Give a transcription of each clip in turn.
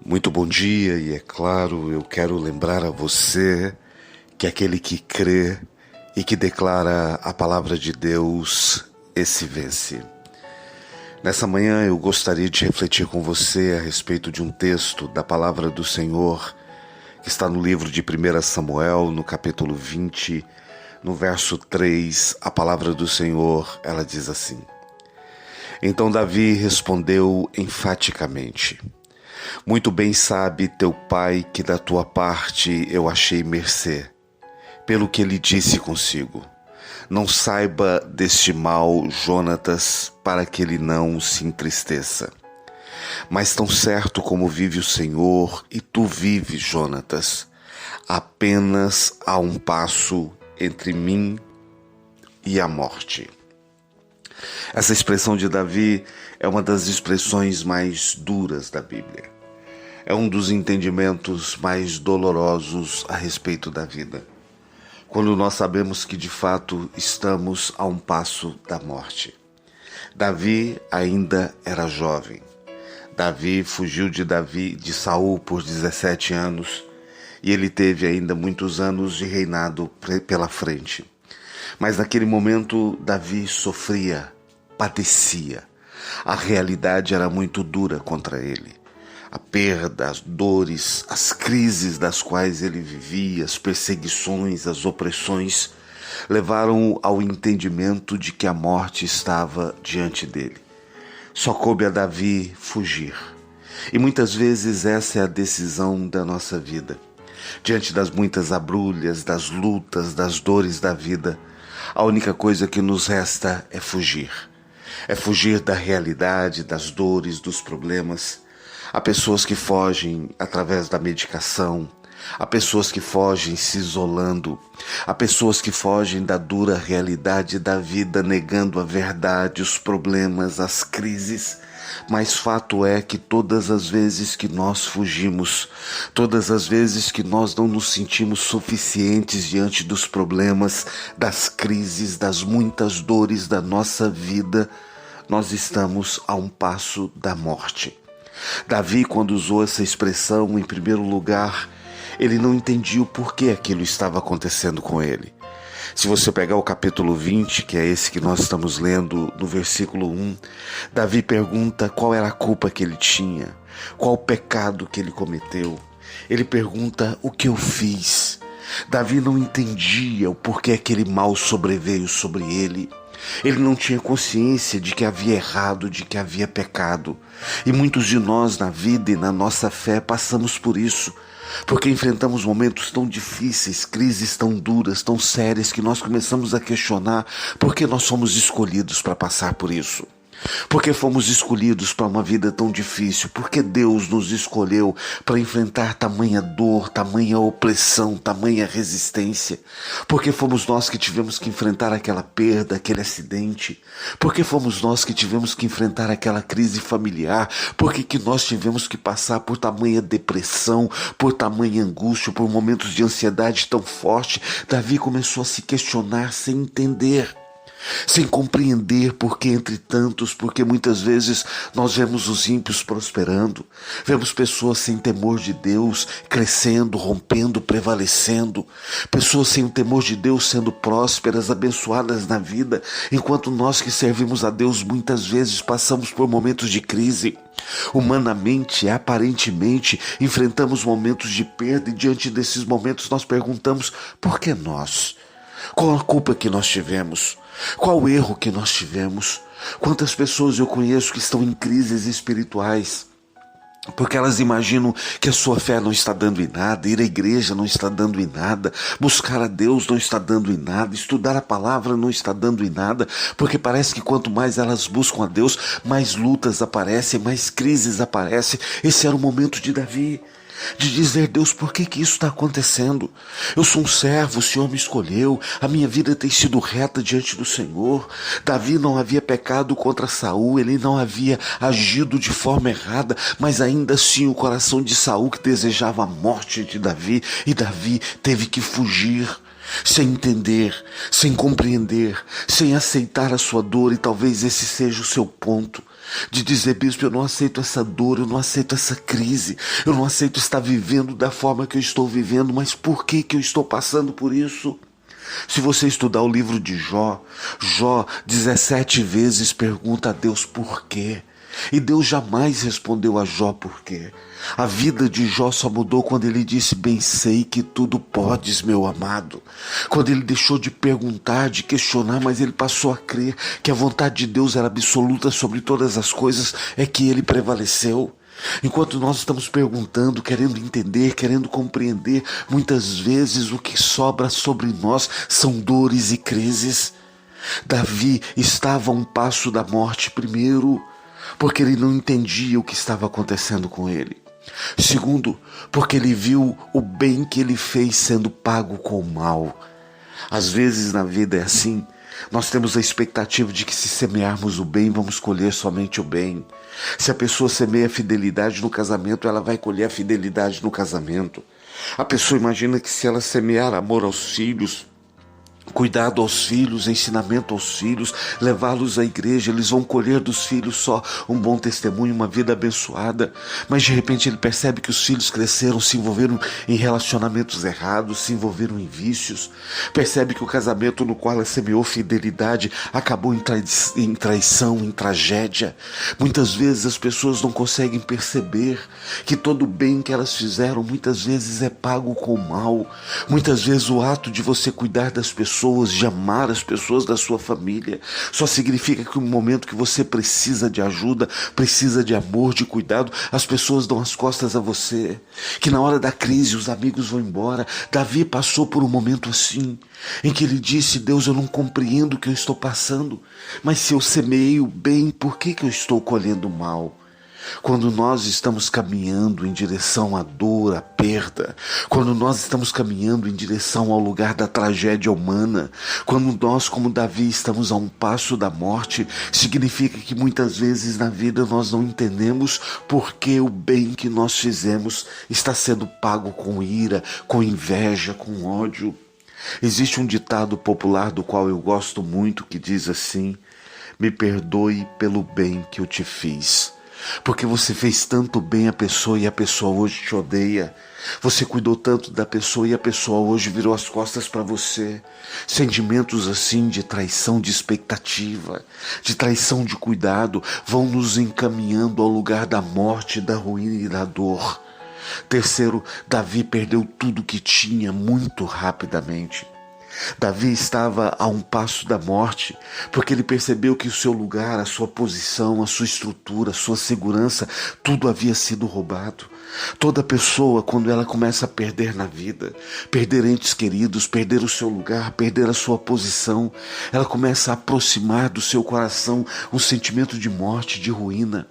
Muito bom dia, e é claro, eu quero lembrar a você que aquele que crê e que declara a palavra de Deus, esse vence. Nessa manhã eu gostaria de refletir com você a respeito de um texto da palavra do Senhor que está no livro de 1 Samuel, no capítulo 20, no verso 3, a palavra do Senhor, ela diz assim: Então Davi respondeu enfaticamente: Muito bem sabe teu pai que da tua parte eu achei mercê, pelo que ele disse consigo. Não saiba deste mal Jonatas, para que ele não se entristeça. Mas tão certo como vive o Senhor, e tu vives, Jonatas, apenas há um passo entre mim e a morte. Essa expressão de Davi é uma das expressões mais duras da Bíblia. É um dos entendimentos mais dolorosos a respeito da vida. Quando nós sabemos que de fato estamos a um passo da morte. Davi ainda era jovem. Davi fugiu de Saul por 17 anos e ele teve ainda muitos anos de reinado pela frente. Mas naquele momento Davi sofria, padecia. A realidade era muito dura contra ele. A perda, as dores, as crises das quais ele vivia, as perseguições, as opressões, levaram-o ao entendimento de que a morte estava diante dele. Só coube a Davi fugir. E muitas vezes essa é a decisão da nossa vida. Diante das muitas abrulhas, das lutas, das dores da vida, a única coisa que nos resta é fugir. É fugir da realidade, das dores, dos problemas. Há pessoas que fogem através da medicação, há pessoas que fogem se isolando, há pessoas que fogem da dura realidade da vida, negando a verdade, os problemas, as crises. Mas fato é que todas as vezes que nós fugimos, todas as vezes que nós não nos sentimos suficientes diante dos problemas, das crises, das muitas dores da nossa vida, nós estamos a um passo da morte. Davi, quando usou essa expressão, em primeiro lugar, ele não entendia o porquê aquilo estava acontecendo com ele. Se você pegar o capítulo 20, que é esse que nós estamos lendo, no versículo 1, Davi pergunta qual era a culpa que ele tinha, qual o pecado que ele cometeu. Ele pergunta o que eu fiz. Davi não entendia o porquê aquele mal sobreveio sobre ele. Ele não tinha consciência de que havia errado, de que havia pecado. E muitos de nós na vida e na nossa fé passamos por isso, porque enfrentamos momentos tão difíceis, crises tão duras, tão sérias, que nós começamos a questionar por que nós somos escolhidos para passar por isso. Por que fomos escolhidos para uma vida tão difícil? Por que Deus nos escolheu para enfrentar tamanha dor, tamanha opressão, tamanha resistência? Por que fomos nós que tivemos que enfrentar aquela perda, aquele acidente? Por que fomos nós que tivemos que enfrentar aquela crise familiar? Por que nós tivemos que passar por tamanha depressão, por tamanha angústia, por momentos de ansiedade tão forte? Davi começou a se questionar sem entender, sem compreender porque entre tantos, porque muitas vezes nós vemos os ímpios prosperando, vemos pessoas sem temor de Deus crescendo, rompendo, prevalecendo, pessoas sem o temor de Deus sendo prósperas, abençoadas na vida, enquanto nós que servimos a Deus muitas vezes passamos por momentos de crise. Humanamente, aparentemente, enfrentamos momentos de perda e diante desses momentos nós perguntamos: por que nós? Qual a culpa que nós tivemos? Qual o erro que nós tivemos? Quantas pessoas eu conheço que estão em crises espirituais, porque elas imaginam que a sua fé não está dando em nada, ir à igreja não está dando em nada, buscar a Deus não está dando em nada, estudar a palavra não está dando em nada, porque parece que quanto mais elas buscam a Deus, mais lutas aparecem, mais crises aparecem. Esse era o momento de Davi, de dizer: Deus, por que isso está acontecendo? Eu sou um servo, o Senhor me escolheu, a minha vida tem sido reta diante do Senhor. Davi não havia pecado contra Saul, ele não havia agido de forma errada, mas ainda assim o coração de Saul que desejava a morte de Davi, e Davi teve que fugir. sem entender, sem compreender, sem aceitar a sua dor, e talvez esse seja o seu ponto de dizer: bispo, eu não aceito essa dor, eu não aceito essa crise, eu não aceito estar vivendo da forma que eu estou vivendo, mas por que eu estou passando por isso? Se você estudar o livro de Jó, Jó 17 vezes pergunta a Deus por quê. E Deus jamais respondeu a Jó por quê. A vida de Jó só mudou quando ele disse: bem sei que tudo podes, meu amado. Quando ele deixou de perguntar, de questionar, mas ele passou a crer que a vontade de Deus era absoluta sobre todas as coisas, é que ele prevaleceu. Enquanto nós estamos perguntando, querendo entender, querendo compreender, muitas vezes o que sobra sobre nós são dores e crises. Davi estava a um passo da morte, primeiro, porque ele não entendia o que estava acontecendo com ele. Segundo, porque ele viu o bem que ele fez sendo pago com o mal. Às vezes na vida é assim. Nós temos a expectativa de que se semearmos o bem, vamos colher somente o bem. Se a pessoa semeia fidelidade no casamento, ela vai colher a fidelidade no casamento. A pessoa imagina que se ela semear amor aos filhos, cuidado aos filhos, ensinamento aos filhos, levá-los à igreja, eles vão colher dos filhos só um bom testemunho, uma vida abençoada. Mas de repente ele percebe que os filhos cresceram, se envolveram em relacionamentos errados, se envolveram em vícios. Percebe que o casamento no qual ela semeou fidelidade acabou em traição, em tragédia. Muitas vezes as pessoas não conseguem perceber que todo o bem que elas fizeram muitas vezes é pago com mal. Muitas vezes o ato de você cuidar das pessoas, de amar as pessoas da sua família, só significa que no momento que você precisa de ajuda, precisa de amor, de cuidado, as pessoas dão as costas a você. Que na hora da crise os amigos vão embora. Davi passou por um momento assim, em que ele disse: Deus, eu não compreendo o que eu estou passando, mas se eu semeei o bem, por que eu estou colhendo o mal? Quando nós estamos caminhando em direção à dor, à perda, quando nós estamos caminhando em direção ao lugar da tragédia humana, quando nós, como Davi, estamos a um passo da morte, significa que muitas vezes na vida nós não entendemos por que o bem que nós fizemos está sendo pago com ira, com inveja, com ódio. Existe um ditado popular do qual eu gosto muito que diz assim: me perdoe pelo bem que eu te fiz. Porque você fez tanto bem à pessoa e a pessoa hoje te odeia. Você cuidou tanto da pessoa e a pessoa hoje virou as costas para você. Sentimentos assim de traição, de expectativa, de traição de cuidado, vão nos encaminhando ao lugar da morte, da ruína e da dor. Terceiro, Davi perdeu tudo que tinha muito rapidamente. Davi estava a um passo da morte, porque ele percebeu que o seu lugar, a sua posição, a sua estrutura, a sua segurança, tudo havia sido roubado. Toda pessoa, quando ela começa a perder na vida, perder entes queridos, perder o seu lugar, perder a sua posição, ela começa a aproximar do seu coração um sentimento de morte, de ruína.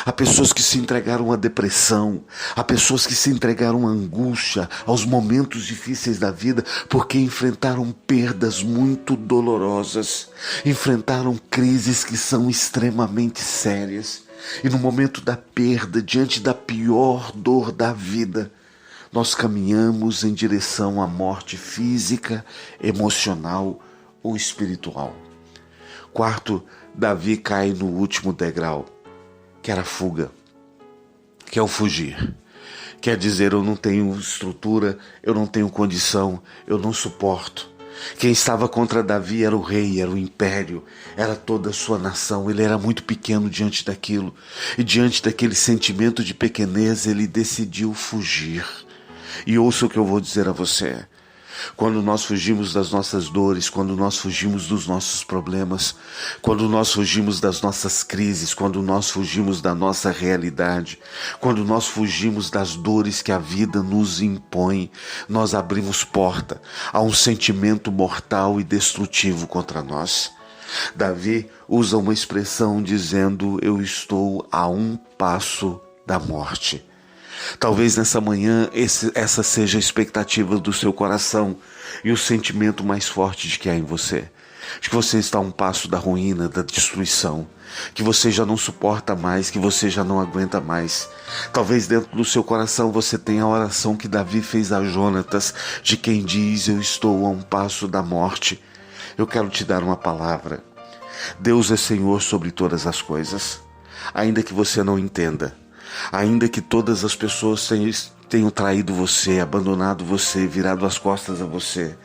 Há pessoas que se entregaram à depressão, há pessoas que se entregaram à angústia, aos momentos difíceis da vida, porque enfrentaram perdas muito dolorosas, enfrentaram crises que são extremamente sérias. E no momento da perda, diante da pior dor da vida, nós caminhamos em direção à morte física, emocional ou espiritual. Quarto, Davi cai no último degrau, que era a fuga, que é o fugir. Quer dizer, eu não tenho estrutura, eu não tenho condição, eu não suporto. Quem estava contra Davi era o rei, era o império, era toda a sua nação. Ele era muito pequeno diante daquilo. E diante daquele sentimento de pequenez, ele decidiu fugir. E ouça o que eu vou dizer a você. Quando nós fugimos das nossas dores, quando nós fugimos dos nossos problemas, quando nós fugimos das nossas crises, quando nós fugimos da nossa realidade, quando nós fugimos das dores que a vida nos impõe, nós abrimos porta a um sentimento mortal e destrutivo contra nós. Davi usa uma expressão dizendo: eu estou a um passo da morte. Talvez nessa manhã essa seja a expectativa do seu coração e o sentimento mais forte de que há em você. de que você está a um passo da ruína, da destruição, que você já não suporta mais, que você já não aguenta mais. Talvez dentro do seu coração você tenha a oração que Davi fez a Jonatas, de quem diz: eu estou a um passo da morte. Eu quero te dar uma palavra. Deus é Senhor sobre todas as coisas. Ainda que você não entenda, ainda que todas as pessoas tenham traído você, abandonado você, virado as costas a você,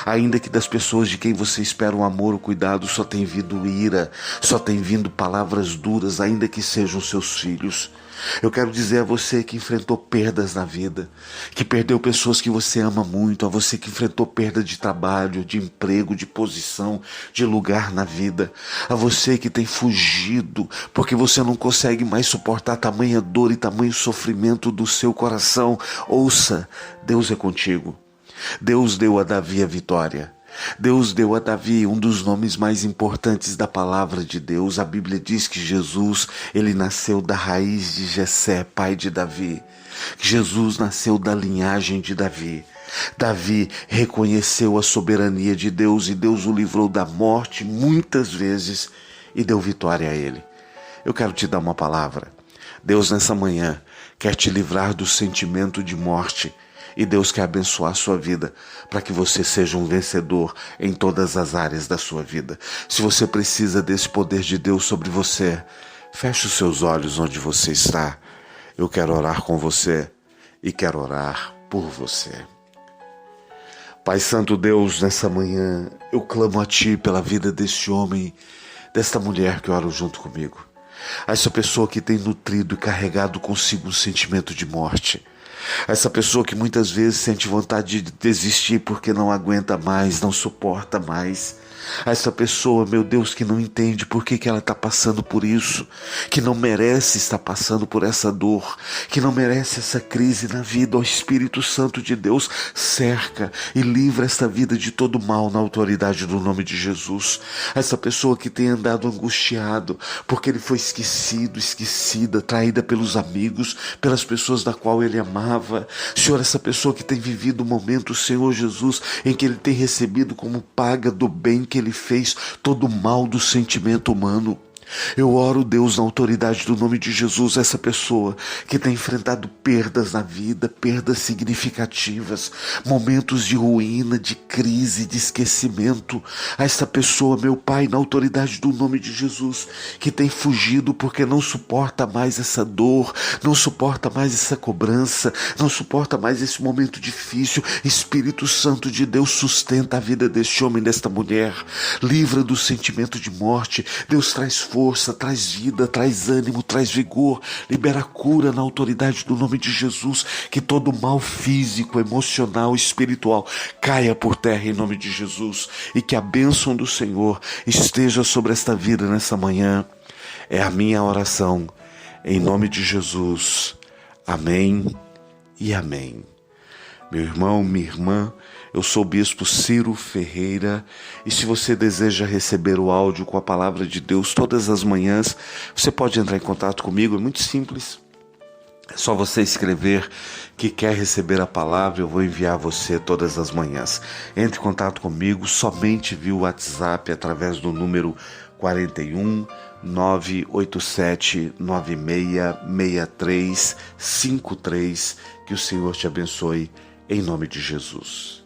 ainda que das pessoas de quem você espera um amor ou cuidado só tem vindo ira, só tem vindo palavras duras, ainda que sejam seus filhos, eu quero dizer a você que enfrentou perdas na vida, que perdeu pessoas que você ama muito, a você que enfrentou perda de trabalho, de emprego, de posição, de lugar na vida, a você que tem fugido porque você não consegue mais suportar tamanha dor e tamanho sofrimento do seu coração. Ouça, Deus é contigo. Deus deu a Davi a vitória. Deus deu a Davi um dos nomes mais importantes da palavra de Deus. A Bíblia diz que Jesus, ele nasceu da raiz de Jessé, pai de Davi. Jesus nasceu da linhagem de Davi. Davi reconheceu a soberania de Deus e Deus o livrou da morte muitas vezes e deu vitória a ele. Eu quero te dar uma palavra. Deus nessa manhã quer te livrar do sentimento de morte. E Deus quer abençoar a sua vida para que você seja um vencedor em todas as áreas da sua vida. Se você precisa desse poder de Deus sobre você, feche os seus olhos onde você está. Eu quero orar com você e quero orar por você. Pai Santo Deus, nessa manhã eu clamo a Ti pela vida deste homem, desta mulher que ora junto comigo. A essa pessoa que tem nutrido e carregado consigo um sentimento de morte. Essa pessoa que muitas vezes sente vontade de desistir porque não aguenta mais, não suporta mais. Essa pessoa, meu Deus, que não entende por que ela está passando por isso, que não merece estar passando por essa dor, que não merece essa crise na vida. Ó Espírito Santo de Deus, cerca e livra esta vida de todo mal na autoridade do nome de Jesus. Essa pessoa que tem andado angustiado porque ele foi esquecido, esquecida, traída pelos amigos, pelas pessoas da qual ele amava. Senhor, essa pessoa que tem vivido um momento, Senhor Jesus, em que ele tem recebido como paga do bem que ele fez todo o mal do sentimento humano. Eu oro, Deus, na autoridade do nome de Jesus, essa pessoa que tem enfrentado perdas na vida, perdas significativas, momentos de ruína, de crise, de esquecimento. A essa pessoa, meu Pai, na autoridade do nome de Jesus, que tem fugido porque não suporta mais essa dor, não suporta mais essa cobrança, não suporta mais esse momento difícil. Espírito Santo de Deus, sustenta a vida deste homem, desta mulher, livra do sentimento de morte. Deus, traz força, traz vida, traz ânimo, traz vigor, libera cura na autoridade do nome de Jesus, que todo mal físico, emocional, espiritual caia por terra em nome de Jesus e que a bênção do Senhor esteja sobre esta vida nessa manhã. É a minha oração, em nome de Jesus. Amém e amém. Meu irmão, minha irmã, eu sou o Bispo Ciro Ferreira e se você deseja receber o áudio com a palavra de Deus todas as manhãs, você pode entrar em contato comigo, é muito simples. É só você escrever que quer receber a palavra, eu vou enviar a você todas as manhãs. Entre em contato comigo somente via WhatsApp através do número 41 987 966353. Que o Senhor te abençoe em nome de Jesus.